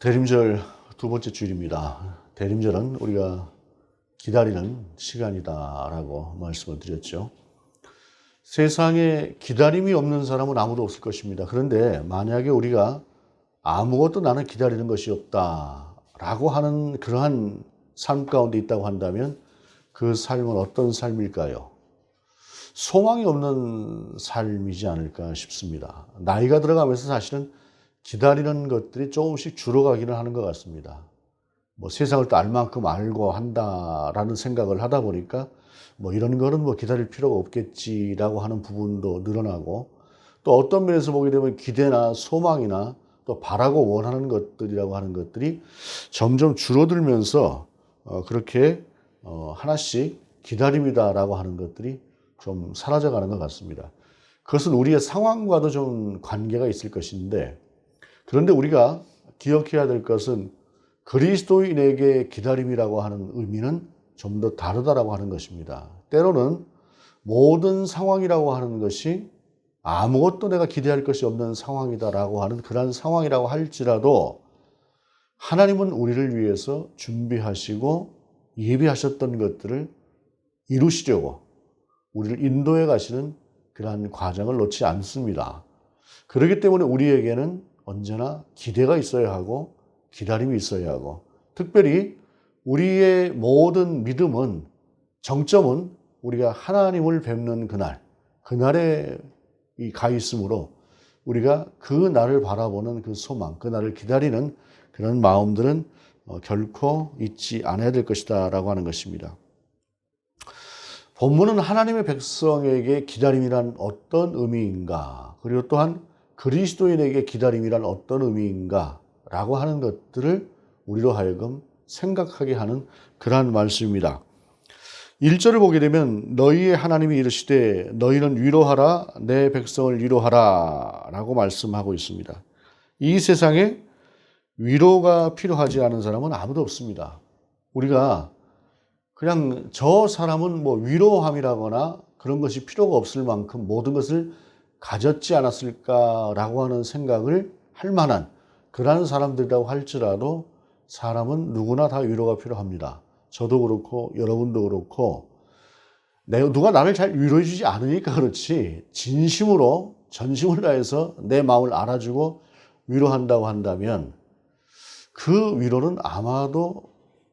대림절 두 번째 주일입니다. 대림절은 우리가 기다리는 시간이다라고 말씀을 드렸죠. 세상에 기다림이 없는 사람은 아무도 없을 것입니다. 그런데 만약에 우리가 아무것도 나는 기다리는 것이 없다라고 하는 그러한 삶 가운데 있다고 한다면 그 삶은 어떤 삶일까요? 소망이 없는 삶이지 않을까 싶습니다. 나이가 들어가면서 사실은 기다리는 것들이 조금씩 줄어가기는 하는 것 같습니다. 세상을 또 알 만큼 알고 한다라는 생각을 하다 보니까 이런 거는 기다릴 필요가 없겠지라고 하는 부분도 늘어나고, 또 어떤 면에서 보게 되면 기대나 소망이나 또 바라고 원하는 것들이라고 하는 것들이 점점 줄어들면서 그렇게 하나씩 기다림이다라고 하는 것들이 좀 사라져가는 것 같습니다. 그것은 우리의 상황과도 좀 관계가 있을 것인데, 그런데 우리가 기억해야 될 것은 그리스도인에게 기다림이라고 하는 의미는 좀 더 다르다라고 하는 것입니다. 때로는 모든 상황이라고 하는 것이 아무것도 내가 기대할 것이 없는 상황이다라고 하는 그런 상황이라고 할지라도 하나님은 우리를 위해서 준비하시고 예비하셨던 것들을 이루시려고 우리를 인도해 가시는 그러한 과정을 놓지 않습니다. 그렇기 때문에 우리에게는 언제나 기대가 있어야 하고 기다림이 있어야 하고, 특별히 우리의 모든 믿음은 정점은 우리가 하나님을 뵙는 그날에 가 있으므로 우리가 그 날을 바라보는 그 소망, 그 날을 기다리는 그런 마음들은 결코 잊지 않아야 될 것이다 라고 하는 것입니다. 본문은 하나님의 백성에게 기다림이란 어떤 의미인가, 그리고 또한 그리스도인에게 기다림이란 어떤 의미인가 라고 하는 것들을 우리로 하여금 생각하게 하는 그러한 말씀입니다. 1절을 보게 되면 너희의 하나님이 이르시되 너희는 위로하라 내 백성을 위로하라 라고 말씀하고 있습니다. 이 세상에 위로가 필요하지 않은 사람은 아무도 없습니다. 우리가 그냥 저 사람은 위로함이라거나 그런 것이 필요가 없을 만큼 모든 것을 가졌지 않았을까라고 하는 생각을 할 만한 그러한 사람들이라고 할지라도 사람은 누구나 다 위로가 필요합니다. 저도 그렇고 여러분도 그렇고, 누가 나를 잘 위로해 주지 않으니까 그렇지, 진심으로 전심을 다해서 내 마음을 알아주고 위로한다고 한다면 그 위로는 아마도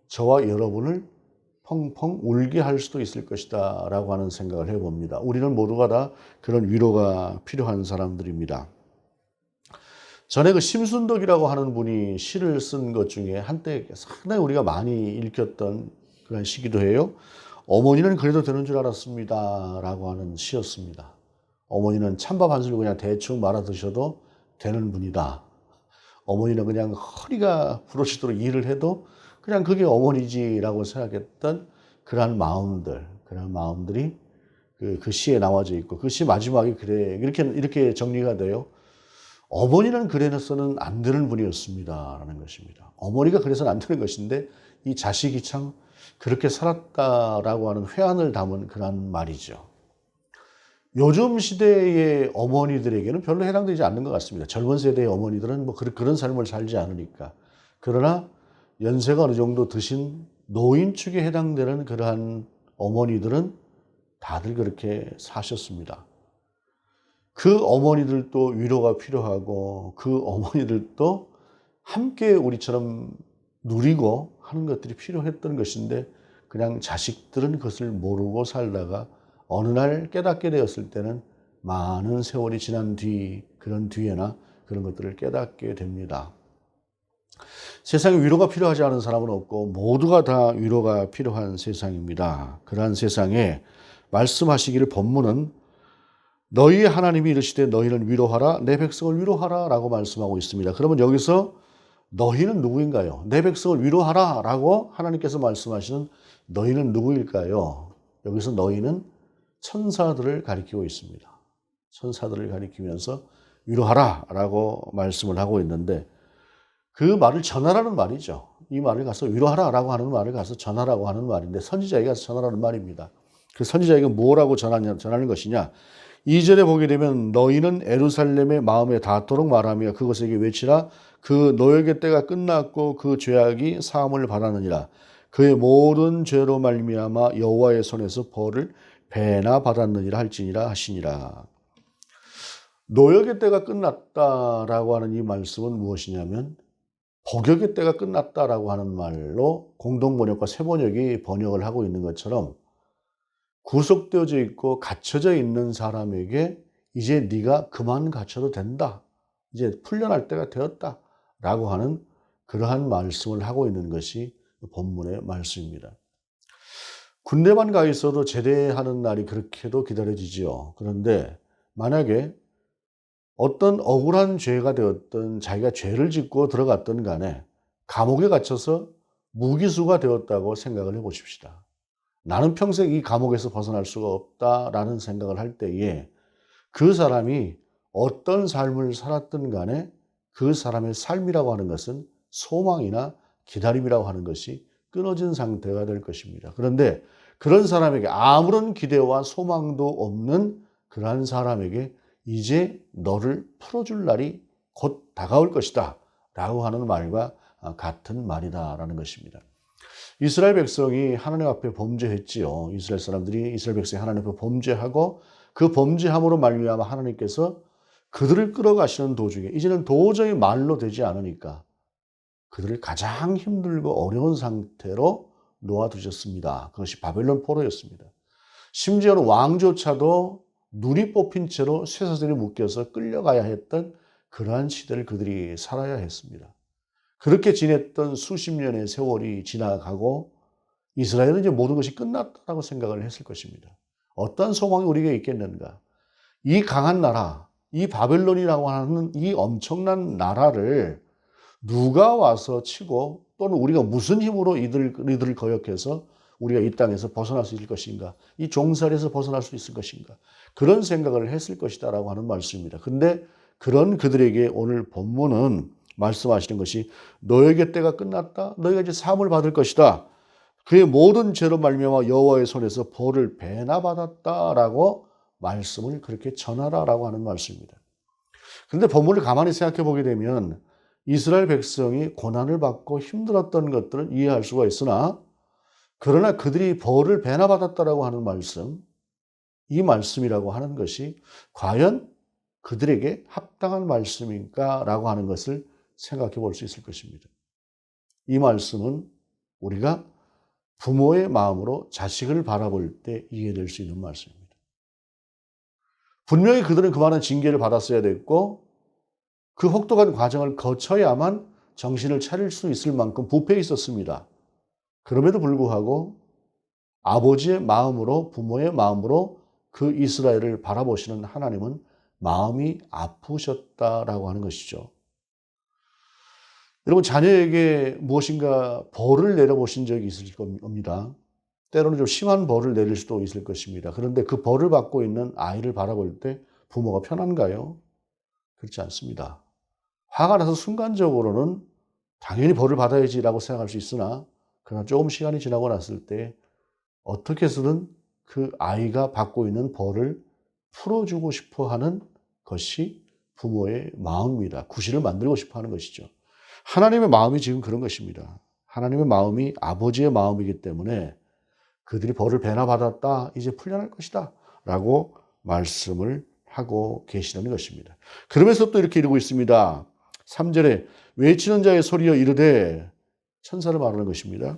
저와 여러분을 펑펑 울게 할 수도 있을 것이다 라고 하는 생각을 해봅니다. 우리는 모두가 다 그런 위로가 필요한 사람들입니다. 전에 그 심순덕이라고 하는 분이 시를 쓴 것 중에 한때 상당히 우리가 많이 읽혔던 그런 시기도 해요. 어머니는 그래도 되는 줄 알았습니다 라고 하는 시였습니다. 어머니는 찬밥 한 술 그냥 대충 말아 드셔도 되는 분이다. 어머니는 그냥 허리가 부러지도록 일을 해도 그냥 그게 어머니지라고 생각했던 그러한 마음들이 그 시에 나와져 있고, 그 시 마지막에 이렇게 정리가 돼요. 어머니는 그래서는 안 되는 분이었습니다라는 것입니다. 어머니가 그래서는 안 되는 것인데 이 자식이 참 그렇게 살았다라고 하는 회한을 담은 그런 말이죠. 요즘 시대의 어머니들에게는 별로 해당되지 않는 것 같습니다. 젊은 세대의 어머니들은 그런 삶을 살지 않으니까. 그러나 연세가 어느 정도 드신 노인 축에 해당되는 그러한 어머니들은 다들 그렇게 사셨습니다. 그 어머니들도 위로가 필요하고, 그 어머니들도 함께 우리처럼 누리고 하는 것들이 필요했던 것인데, 그냥 자식들은 그것을 모르고 살다가 어느 날 깨닫게 되었을 때는 많은 세월이 지난 그런 뒤에나 그런 것들을 깨닫게 됩니다. 세상에 위로가 필요하지 않은 사람은 없고 모두가 다 위로가 필요한 세상입니다. 그러한 세상에 말씀하시기를 본문은 너희의 하나님이 이르시되 너희는 위로하라 내 백성을 위로하라 라고 말씀하고 있습니다. 그러면 여기서 너희는 누구인가요? 내 백성을 위로하라 라고 하나님께서 말씀하시는 너희는 누구일까요? 여기서 너희는 천사들을 가리키고 있습니다. 천사들을 가리키면서 위로하라 라고 말씀을 하고 있는데, 그 말을 전하라는 말이죠. 이 말을 가서 위로하라 라고 하는 말을 가서 전하라고 하는 말인데, 선지자에게 가서 전하라는 말입니다. 그 선지자에게 뭐라고 전하는 것이냐? 2절에 보게 되면 너희는 예루살렘의 마음에 닿도록 말하며 그것에게 외치라. 그 노역의 때가 끝났고 그 죄악이 사함을 받았느니라. 그의 모든 죄로 말미암아 여호와의 손에서 벌을 배나 받았느니라 할지니라 하시니라. 노역의 때가 끝났다라고 하는 이 말씀은 무엇이냐면 복역의 때가 끝났다라고 하는 말로 공동번역과 새번역이 번역을 하고 있는 것처럼 구속되어져 있고 갇혀져 있는 사람에게 이제 네가 그만 갇혀도 된다. 이제 풀려날 때가 되었다라고 하는 그러한 말씀을 하고 있는 것이 본문의 말씀입니다. 군대만 가 있어도 제대하는 날이 그렇게도 기다려지지요. 그런데 만약에 어떤 억울한 죄가 되었든 자기가 죄를 짓고 들어갔든 간에 감옥에 갇혀서 무기수가 되었다고 생각을 해 보십시다. 나는 평생 이 감옥에서 벗어날 수가 없다라는 생각을 할 때에 그 사람이 어떤 삶을 살았든 간에 그 사람의 삶이라고 하는 것은 소망이나 기다림이라고 하는 것이 끊어진 상태가 될 것입니다. 그런데 그런 사람에게 아무런 기대와 소망도 없는 그러한 사람에게 이제 너를 풀어줄 날이 곧 다가올 것이다 라고 하는 말과 같은 말이다라는 것입니다. 이스라엘 백성이 하나님 앞에 범죄했지요. 이스라엘 사람들이 이스라엘 백성이 하나님 앞에 범죄하고 그 범죄함으로 말미암아 하나님께서 그들을 끌어가시는 도중에 이제는 도저히 말로 되지 않으니까 그들을 가장 힘들고 어려운 상태로 놓아두셨습니다. 그것이 바벨론 포로였습니다. 심지어는 왕조차도 눈이 뽑힌 채로 쇠사슬에 묶여서 끌려가야 했던 그러한 시대를 그들이 살아야 했습니다. 그렇게 지냈던 수십 년의 세월이 지나가고 이스라엘은 이제 모든 것이 끝났다고 생각을 했을 것입니다. 어떤 소망이 우리에게 있겠는가? 이 강한 나라, 이 바벨론이라고 하는 이 엄청난 나라를 누가 와서 치고 또는 우리가 무슨 힘으로 이들을 거역해서 우리가 이 땅에서 벗어날 수 있을 것인가? 이 종살이에서 벗어날 수 있을 것인가? 그런 생각을 했을 것이다라고 하는 말씀입니다. 근데 그런 그들에게 오늘 본문은 말씀하시는 것이 너에게 때가 끝났다. 너희가 이제 사함을 받을 것이다. 그의 모든 죄로 말미암아 여호와의 손에서 벌을 배나 받았다라고 말씀을 그렇게 전하라라고 하는 말씀입니다. 그런데 본문을 가만히 생각해 보게 되면 이스라엘 백성이 고난을 받고 힘들었던 것들은 이해할 수가 있으나 그러나 그들이 벌을 배나 받았다라고 하는 말씀, 이 말씀이라고 하는 것이 과연 그들에게 합당한 말씀인가라고 하는 것을 생각해 볼 수 있을 것입니다. 이 말씀은 우리가 부모의 마음으로 자식을 바라볼 때 이해될 수 있는 말씀입니다. 분명히 그들은 그만한 징계를 받았어야 됐고 그 혹독한 과정을 거쳐야만 정신을 차릴 수 있을 만큼 부패해 있었습니다. 그럼에도 불구하고 아버지의 마음으로 부모의 마음으로 그 이스라엘을 바라보시는 하나님은 마음이 아프셨다라고 하는 것이죠. 여러분 자녀에게 무엇인가 벌을 내려보신 적이 있을 겁니다. 때로는 좀 심한 벌을 내릴 수도 있을 것입니다. 그런데 그 벌을 받고 있는 아이를 바라볼 때 부모가 편한가요? 그렇지 않습니다. 화가 나서 순간적으로는 당연히 벌을 받아야지라고 생각할 수 있으나 그러나 조금 시간이 지나고 났을 때 어떻게 해서든 그 아이가 받고 있는 벌을 풀어주고 싶어 하는 것이 부모의 마음입니다. 구실을 만들고 싶어 하는 것이죠. 하나님의 마음이 지금 그런 것입니다. 하나님의 마음이 아버지의 마음이기 때문에 그들이 벌을 배나 받았다. 이제 풀려날 것이다. 라고 말씀을 하고 계시는 것입니다. 그러면서 또 이렇게 이루고 있습니다. 3절에 외치는 자의 소리여 이르되 천사를 말하는 것입니다.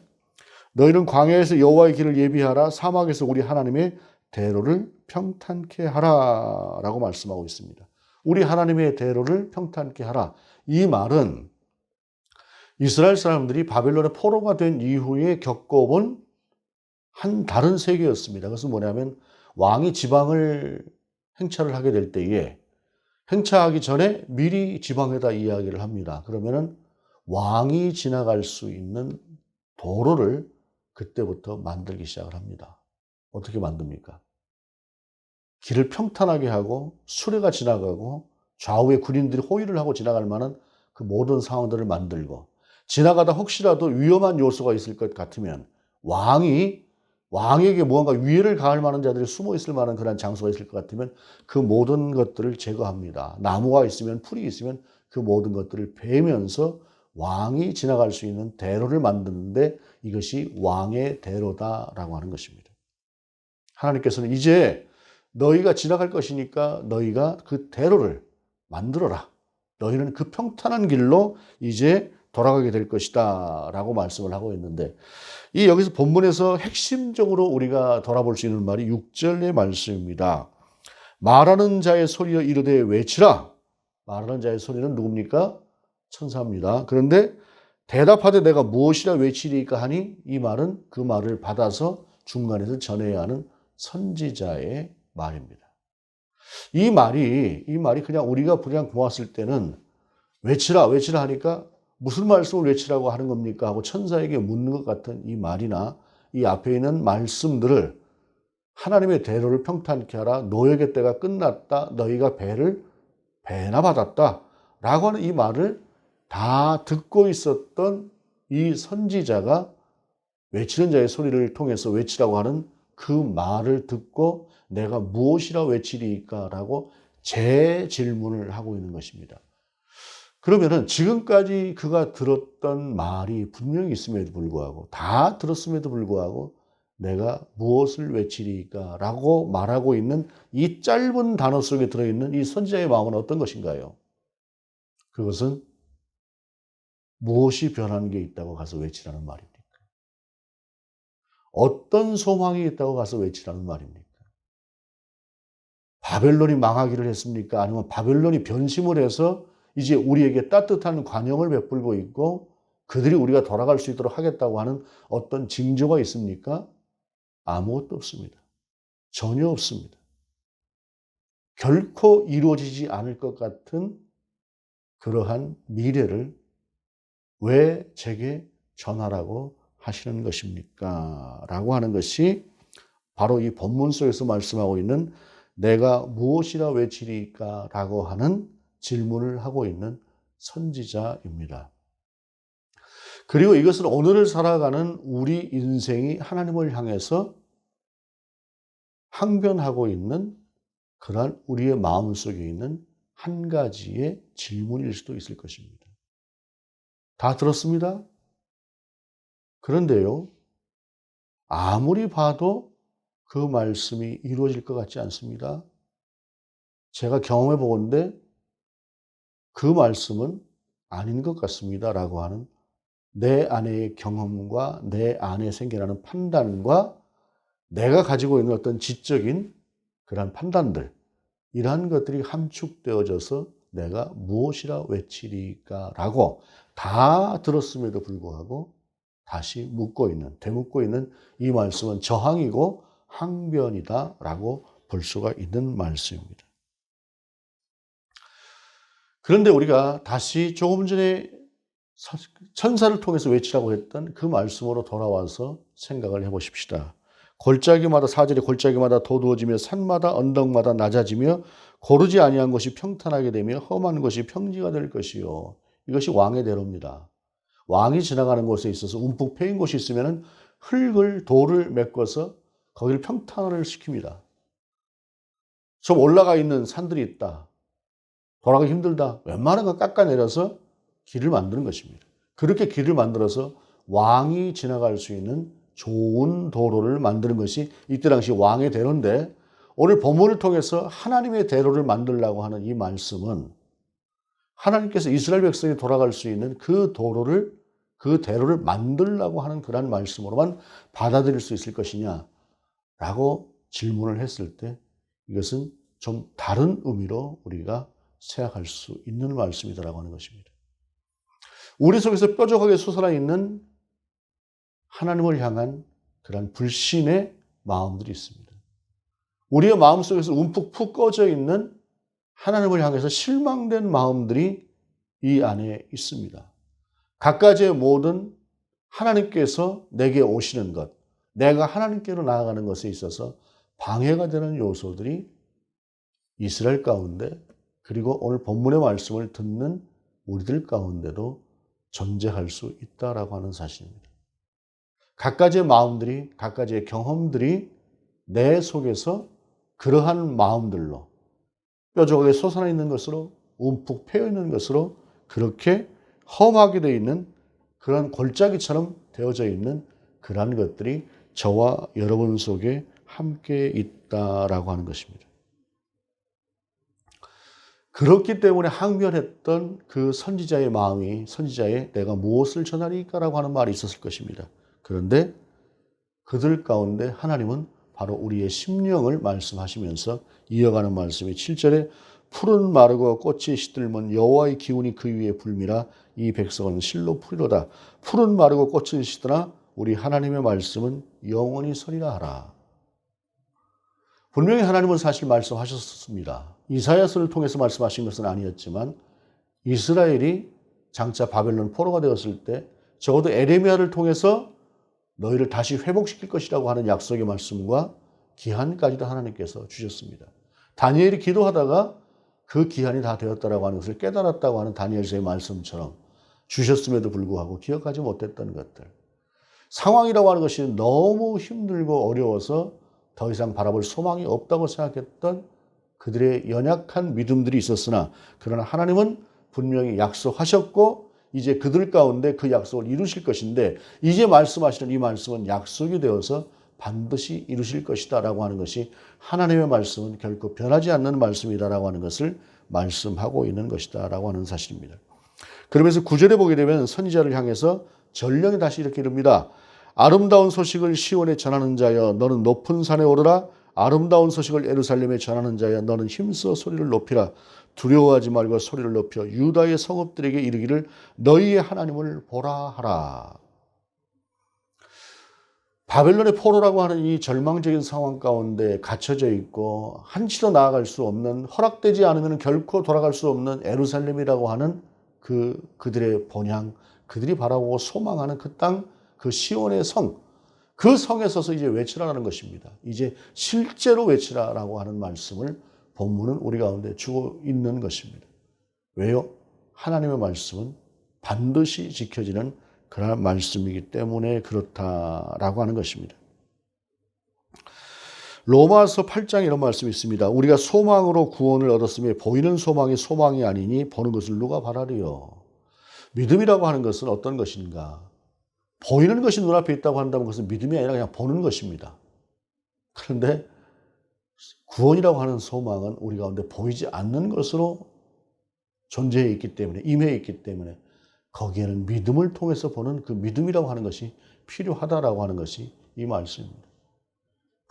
너희는 광야에서 여호와의 길을 예비하라. 사막에서 우리 하나님의 대로를 평탄케 하라. 라고 말씀하고 있습니다. 우리 하나님의 대로를 평탄케 하라. 이 말은 이스라엘 사람들이 바벨론의 포로가 된 이후에 겪어본 한 다른 세계였습니다. 그것은 뭐냐면 왕이 지방을 행차를 하게 될 때에 행차하기 전에 미리 지방에다 이야기를 합니다. 그러면은 왕이 지나갈 수 있는 도로를 그때부터 만들기 시작을 합니다. 어떻게 만듭니까? 길을 평탄하게 하고 수레가 지나가고 좌우에 군인들이 호위를 하고 지나갈 만한 그 모든 상황들을 만들고 지나가다 혹시라도 위험한 요소가 있을 것 같으면 왕이 왕에게 무언가 위해를 가할 만한 자들이 숨어 있을 만한 그런 장소가 있을 것 같으면 그 모든 것들을 제거합니다. 나무가 있으면 풀이 있으면 그 모든 것들을 베면서 왕이 지나갈 수 있는 대로를 만드는데 이것이 왕의 대로다라고 하는 것입니다. 하나님께서는 이제 너희가 지나갈 것이니까 너희가 그 대로를 만들어라. 너희는 그 평탄한 길로 이제 돌아가게 될 것이다 라고 말씀을 하고 있는데 이 여기서 본문에서 핵심적으로 우리가 돌아볼 수 있는 말이 6절의 말씀입니다. 말하는 자의 소리여 이르되 외치라. 말하는 자의 소리는 누굽니까? 천사입니다. 그런데 대답하되 내가 무엇이라 외치리까 하니 이 말은 그 말을 받아서 중간에서 전해야 하는 선지자의 말입니다. 이 말이 그냥 우리가 그냥 보았을 때는 외치라 하니까 무슨 말씀을 외치라고 하는 겁니까? 하고 천사에게 묻는 것 같은 이 말이나 이 앞에 있는 말씀들을 하나님의 대로를 평탄케 하라. 노역의 때가 끝났다. 너희가 배나 받았다. 라고 하는 이 말을 다 듣고 있었던 이 선지자가 외치는 자의 소리를 통해서 외치라고 하는 그 말을 듣고 내가 무엇이라 외치리까? 라고 재질문을 하고 있는 것입니다. 그러면은 지금까지 그가 들었던 말이 분명히 있음에도 불구하고 다 들었음에도 불구하고 내가 무엇을 외치리까? 라고 말하고 있는 이 짧은 단어 속에 들어있는 이 선지자의 마음은 어떤 것인가요? 그것은 무엇이 변한 게 있다고 가서 외치라는 말입니까? 어떤 소망이 있다고 가서 외치라는 말입니까? 바벨론이 망하기를 했습니까? 아니면 바벨론이 변심을 해서 이제 우리에게 따뜻한 관용을 베풀고 있고 그들이 우리가 돌아갈 수 있도록 하겠다고 하는 어떤 징조가 있습니까? 아무것도 없습니다. 전혀 없습니다. 결코 이루어지지 않을 것 같은 그러한 미래를 왜 제게 전하라고 하시는 것입니까? 라고 하는 것이 바로 이 본문 속에서 말씀하고 있는 내가 무엇이라 외치리까? 라고 하는 질문을 하고 있는 선지자입니다. 그리고 이것은 오늘을 살아가는 우리 인생이 하나님을 향해서 항변하고 있는 그러한 우리의 마음속에 있는 한 가지의 질문일 수도 있을 것입니다. 다 들었습니다. 그런데요, 아무리 봐도 그 말씀이 이루어질 것 같지 않습니다. 제가 경험해 보건대 그 말씀은 아닌 것 같습니다. 라고 하는 내 안의 경험과 내 안에 생겨나는 판단과 내가 가지고 있는 어떤 지적인 그러한 판단들, 이러한 것들이 함축되어져서 내가 무엇이라 외치리까? 라고 다 들었음에도 불구하고 다시 되묻고 있는 이 말씀은 저항이고 항변이다 라고 볼 수가 있는 말씀입니다. 그런데 우리가 다시 조금 전에 천사를 통해서 외치라고 했던 그 말씀으로 돌아와서 생각을 해보십시다. 4절의 골짜기마다 도두어지며 산마다 언덕마다 낮아지며 고르지 아니한 것이 평탄하게 되며 험한 것이 평지가 될 것이요. 이것이 왕의 대로입니다. 왕이 지나가는 곳에 있어서 움푹 패인 곳이 있으면 돌을 메꿔서 거기를 평탄을 시킵니다. 좀 올라가 있는 산들이 있다. 돌아가기 힘들다. 웬만한 거 깎아내려서 길을 만드는 것입니다. 그렇게 길을 만들어서 왕이 지나갈 수 있는 좋은 도로를 만드는 것이 이때 당시 왕의 대로인데 오늘 본문을 통해서 하나님의 대로를 만들려고 하는 이 말씀은 하나님께서 이스라엘 백성이 돌아갈 수 있는 그 대로를 만들려고 하는 그런 말씀으로만 받아들일 수 있을 것이냐라고 질문을 했을 때 이것은 좀 다른 의미로 우리가 생각할 수 있는 말씀이다라고 하는 것입니다. 우리 속에서 뾰족하게 솟아나 있는 하나님을 향한 그런 불신의 마음들이 있습니다. 우리의 마음속에서 움푹 푹 꺼져 있는 하나님을 향해서 실망된 마음들이 이 안에 있습니다. 갖가지의 모든 하나님께서 내게 오시는 것, 내가 하나님께로 나아가는 것에 있어서 방해가 되는 요소들이 이스라엘 가운데 그리고 오늘 본문의 말씀을 듣는 우리들 가운데도 존재할 수 있다라고 하는 사실입니다. 각가지의 마음들이, 각가지의 경험들이 내 속에서 그러한 마음들로 뾰족하게 솟아나 있는 것으로, 움푹 패여 있는 것으로 그렇게 험하게 되어 있는 그런 골짜기처럼 되어져 있는 그러한 것들이 저와 여러분 속에 함께 있다라고 하는 것입니다. 그렇기 때문에 항변했던 그 선지자의 마음이, 선지자의 내가 무엇을 전하리까라고 하는 말이 있었을 것입니다. 그런데 그들 가운데 하나님은 바로 우리의 심령을 말씀하시면서 이어가는 말씀이 7절에 풀은 마르고 꽃이 시들면 여호와의 기운이 그 위에 불미라 이 백성은 실로 풀이로다. 풀은 마르고 꽃은 시드나 우리 하나님의 말씀은 영원히 서리라 하라. 분명히 하나님은 사실 말씀하셨습니다. 이사야서를 통해서 말씀하신 것은 아니었지만 이스라엘이 장차 바벨론 포로가 되었을 때 적어도 에레미야를 통해서 너희를 다시 회복시킬 것이라고 하는 약속의 말씀과 기한까지도 하나님께서 주셨습니다. 다니엘이 기도하다가 그 기한이 다 되었다라고 하는 것을 깨달았다고 하는 다니엘서의 말씀처럼 주셨음에도 불구하고 기억하지 못했던 것들. 상황이라고 하는 것이 너무 힘들고 어려워서 더 이상 바라볼 소망이 없다고 생각했던 그들의 연약한 믿음들이 있었으나 그러나 하나님은 분명히 약속하셨고 이제 그들 가운데 그 약속을 이루실 것인데 이제 말씀하시는 이 말씀은 약속이 되어서 반드시 이루실 것이다 라고 하는 것이 하나님의 말씀은 결코 변하지 않는 말씀이다라고 하는 것을 말씀하고 있는 것이다 라고 하는 사실입니다. 그러면서 9절에 보게 되면 선지자를 향해서 전령이 다시 이렇게 이릅니다. 아름다운 소식을 시온에 전하는 자여 너는 높은 산에 오르라. 아름다운 소식을 예루살렘에 전하는 자여 너는 힘써 소리를 높이라. 두려워하지 말고 소리를 높여 유다의 성읍들에게 이르기를 너희의 하나님을 보라 하라. 바벨론의 포로라고 하는 이 절망적인 상황 가운데 갇혀져 있고 한치로 나아갈 수 없는, 허락되지 않으면 결코 돌아갈 수 없는 예루살렘이라고 하는 그들의 본향, 그들이 바라보고 소망하는 그 땅, 그 시온의 성, 그 성에 서서 이제 외치라는 것입니다. 이제 실제로 외치라라고 하는 말씀을 본문은 우리 가운데 주고 있는 것입니다. 왜요? 하나님의 말씀은 반드시 지켜지는 그런 말씀이기 때문에 그렇다라고 하는 것입니다. 로마서 8장에 이런 말씀이 있습니다. 우리가 소망으로 구원을 얻었으며 보이는 소망이 소망이 아니니 보는 것을 누가 바라리요. 믿음이라고 하는 것은 어떤 것인가? 보이는 것이 눈앞에 있다고 한다면 그것은 믿음이 아니라 그냥 보는 것입니다. 그런데 구원이라고 하는 소망은 우리 가운데 보이지 않는 것으로 존재해 있기 때문에, 임해 있기 때문에 거기에는 믿음을 통해서 보는 그 믿음이라고 하는 것이 필요하다라고 하는 것이 이 말씀입니다.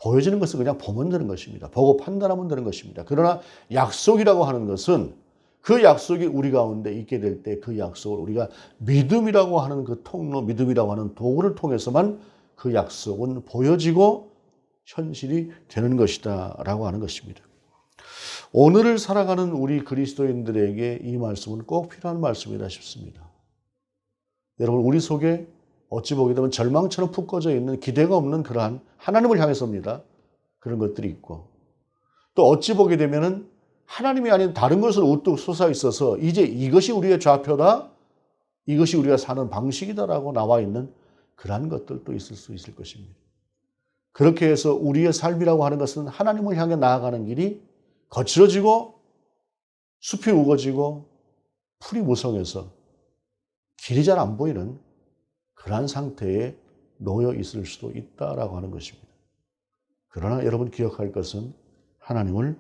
보여지는 것은 그냥 보면 되는 것입니다. 보고 판단하면 되는 것입니다. 그러나 약속이라고 하는 것은 그 약속이 우리 가운데 있게 될 때 그 약속을 우리가 믿음이라고 하는 그 통로, 믿음이라고 하는 도구를 통해서만 그 약속은 보여지고 현실이 되는 것이다 라고 하는 것입니다. 오늘을 살아가는 우리 그리스도인들에게 이 말씀은 꼭 필요한 말씀이다 싶습니다. 여러분, 우리 속에 어찌 보게 되면 절망처럼 푹 꺼져 있는 기대가 없는 그러한 하나님을 향해서입니다. 그런 것들이 있고 또 어찌 보게 되면은 하나님이 아닌 다른 것을 우뚝 솟아 있어서 이제 이것이 우리의 좌표다, 이것이 우리가 사는 방식이다라고 나와 있는 그러한 것들도 있을 수 있을 것입니다. 그렇게 해서 우리의 삶이라고 하는 것은 하나님을 향해 나아가는 길이 거칠어지고 숲이 우거지고 풀이 무성해서 길이 잘 안 보이는 그러한 상태에 놓여 있을 수도 있다라고 하는 것입니다. 그러나 여러분 기억할 것은 하나님은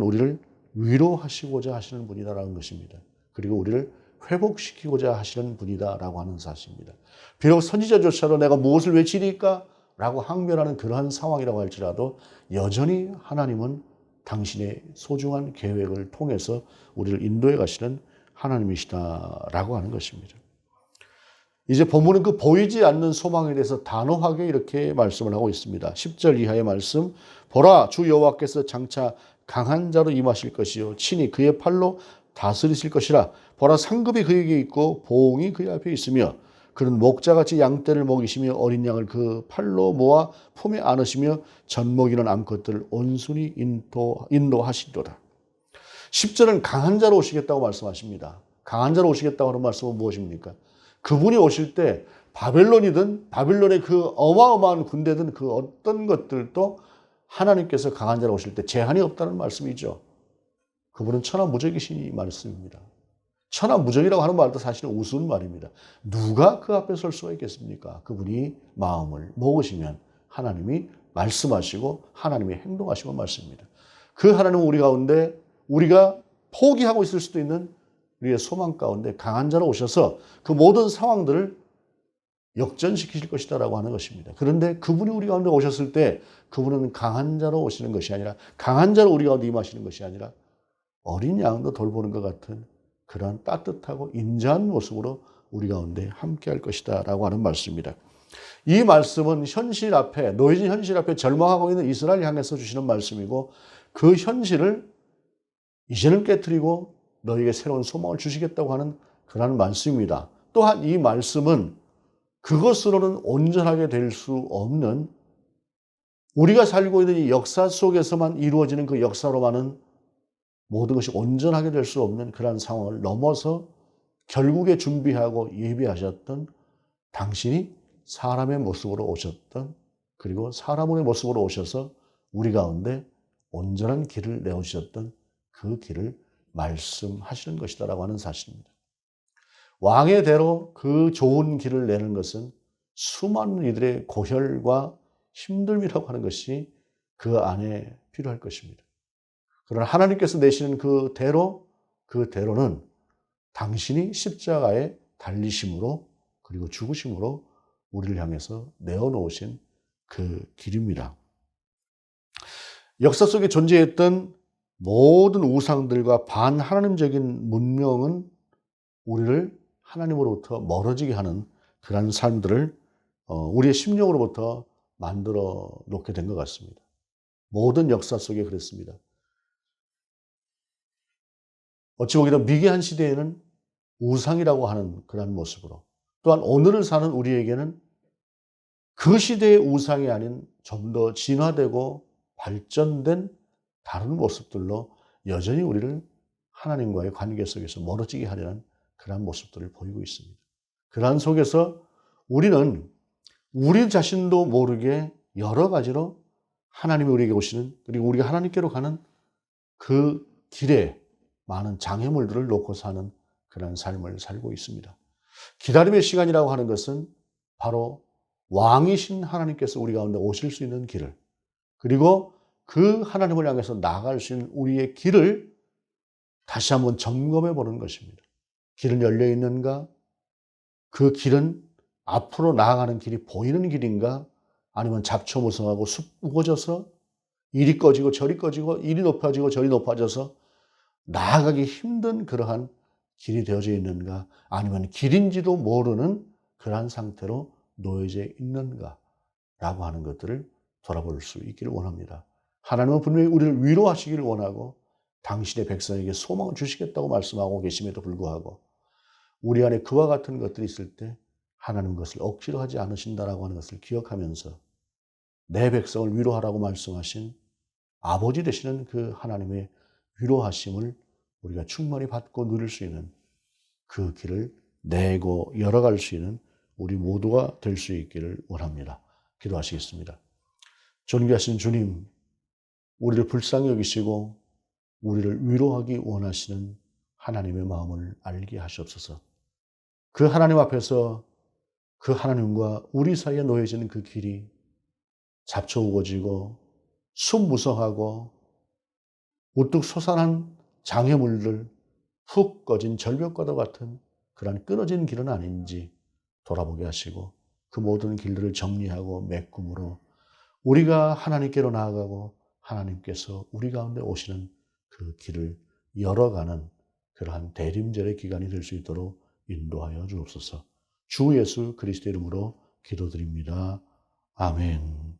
우리를 위로하시고자 하시는 분이다라는 것입니다. 그리고 우리를 회복시키고자 하시는 분이다라고 하는 사실입니다. 비록 선지자조차도 내가 무엇을 외치리까? 라고 항변하는 그러한 상황이라고 할지라도 여전히 하나님은 당신의 소중한 계획을 통해서 우리를 인도해 가시는 하나님이시다라고 하는 것입니다. 이제 본문은 그 보이지 않는 소망에 대해서 단호하게 이렇게 말씀을 하고 있습니다. 10절 이하의 말씀. 보라, 주 여호와께서 장차 강한 자로 임하실 것이요 친히 그의 팔로 다스리실 것이라. 보라, 상급이 그에게 있고 보응이 그의 앞에 있으며 그는 목자같이 양떼를 먹이시며 어린 양을 그 팔로 모아 품에 안으시며 젖먹이는 암컷들을 온순히 인도하시리로다. 10절은 강한 자로 오시겠다고 말씀하십니다. 강한 자로 오시겠다고 하는 말씀은 무엇입니까? 그분이 오실 때 바벨론이든 바벨론의 그 어마어마한 군대든 그 어떤 것들도 하나님께서 강한 자로 오실 때 제한이 없다는 말씀이죠. 그분은 천하무적이신 말씀입니다. 천하무적이라고 하는 말도 사실은 우스운 말입니다. 누가 그 앞에 설 수가 있겠습니까? 그분이 마음을 먹으시면 하나님이 말씀하시고 하나님이 행동하시고 말씀입니다. 그 하나님은 우리 가운데 우리가 포기하고 있을 수도 있는 우리의 소망 가운데 강한 자로 오셔서 그 모든 상황들을 역전시키실 것이다라고 하는 것입니다. 그런데 그분이 우리 가운데 오셨을 때 그분은 강한 자로 오시는 것이 아니라 강한 자로 우리 가운데 임하시는 것이 아니라 어린 양도 돌보는 것 같은 그러한 따뜻하고 인자한 모습으로 우리 가운데 함께할 것이다 라고 하는 말씀입니다. 이 말씀은 현실 앞에 놓여진 현실 앞에 절망하고 있는 이스라엘 향해서 주시는 말씀이고 그 현실을 이제는 깨트리고 너에게 새로운 소망을 주시겠다고 하는 그러한 말씀입니다. 또한 이 말씀은 그것으로는 온전하게 될 수 없는 우리가 살고 있는 이 역사 속에서만 이루어지는 그 역사로만은 모든 것이 온전하게 될 수 없는 그러한 상황을 넘어서 결국에 준비하고 예비하셨던 당신이 사람의 모습으로 오셨던 그리고 사람의 모습으로 오셔서 우리 가운데 온전한 길을 내어주셨던 그 길을 말씀하시는 것이다라고 하는 사실입니다. 왕의 대로 그 좋은 길을 내는 것은 수많은 이들의 고혈과 힘듦이라고 하는 것이 그 안에 필요할 것입니다. 그러나 하나님께서 내시는 그 대로는 당신이 십자가에 달리심으로 그리고 죽으심으로 우리를 향해서 내어놓으신 그 길입니다. 역사 속에 존재했던 모든 우상들과 반하나님적인 문명은 우리를 하나님으로부터 멀어지게 하는 그런 삶들을 우리의 심령으로부터 만들어 놓게 된 것 같습니다. 모든 역사 속에 그랬습니다. 어찌 보기도 미개한 시대에는 우상이라고 하는 그런 모습으로 또한 오늘을 사는 우리에게는 그 시대의 우상이 아닌 좀 더 진화되고 발전된 다른 모습들로 여전히 우리를 하나님과의 관계 속에서 멀어지게 하려는 그런 모습들을 보이고 있습니다. 그러한 속에서 우리는 우리 자신도 모르게 여러 가지로 하나님이 우리에게 오시는 그리고 우리가 하나님께로 가는 그 길에 많은 장애물들을 놓고 사는 그런 삶을 살고 있습니다. 기다림의 시간이라고 하는 것은 바로 왕이신 하나님께서 우리 가운데 오실 수 있는 길을 그리고 그 하나님을 향해서 나아갈 수 있는 우리의 길을 다시 한번 점검해 보는 것입니다. 길은 열려 있는가? 그 길은 앞으로 나아가는 길이 보이는 길인가? 아니면 잡초무성하고 숲 우거져서 이리 꺼지고 저리 꺼지고 이리 높아지고 저리 높아져서 나아가기 힘든 그러한 길이 되어져 있는가? 아니면 길인지도 모르는 그러한 상태로 놓여져 있는가? 라고 하는 것들을 돌아볼 수 있기를 원합니다. 하나님은 분명히 우리를 위로하시기를 원하고 당신의 백성에게 소망을 주시겠다고 말씀하고 계심에도 불구하고 우리 안에 그와 같은 것들이 있을 때 하나님은 그것을 억지로 하지 않으신다라고 하는 것을 기억하면서 내 백성을 위로하라고 말씀하신 아버지 되시는 그 하나님의 위로하심을 우리가 충만히 받고 누릴 수 있는 그 길을 내고 열어갈 수 있는 우리 모두가 될 수 있기를 원합니다. 기도하시겠습니다. 존귀하신 주님, 우리를 불쌍히 여기시고 우리를 위로하기 원하시는 하나님의 마음을 알게 하시옵소서. 그 하나님 앞에서 그 하나님과 우리 사이에 놓여지는 그 길이 잡초 우거지고 숨무성하고 우뚝 솟아난 장애물들 푹 꺼진 절벽과도 같은 그러한 끊어진 길은 아닌지 돌아보게 하시고 그 모든 길들을 정리하고 메꿈으로 우리가 하나님께로 나아가고 하나님께서 우리 가운데 오시는 그 길을 열어가는 그러한 대림절의 기간이 될 수 있도록 인도하여 주옵소서. 주 예수 그리스도 이름으로 기도드립니다. 아멘.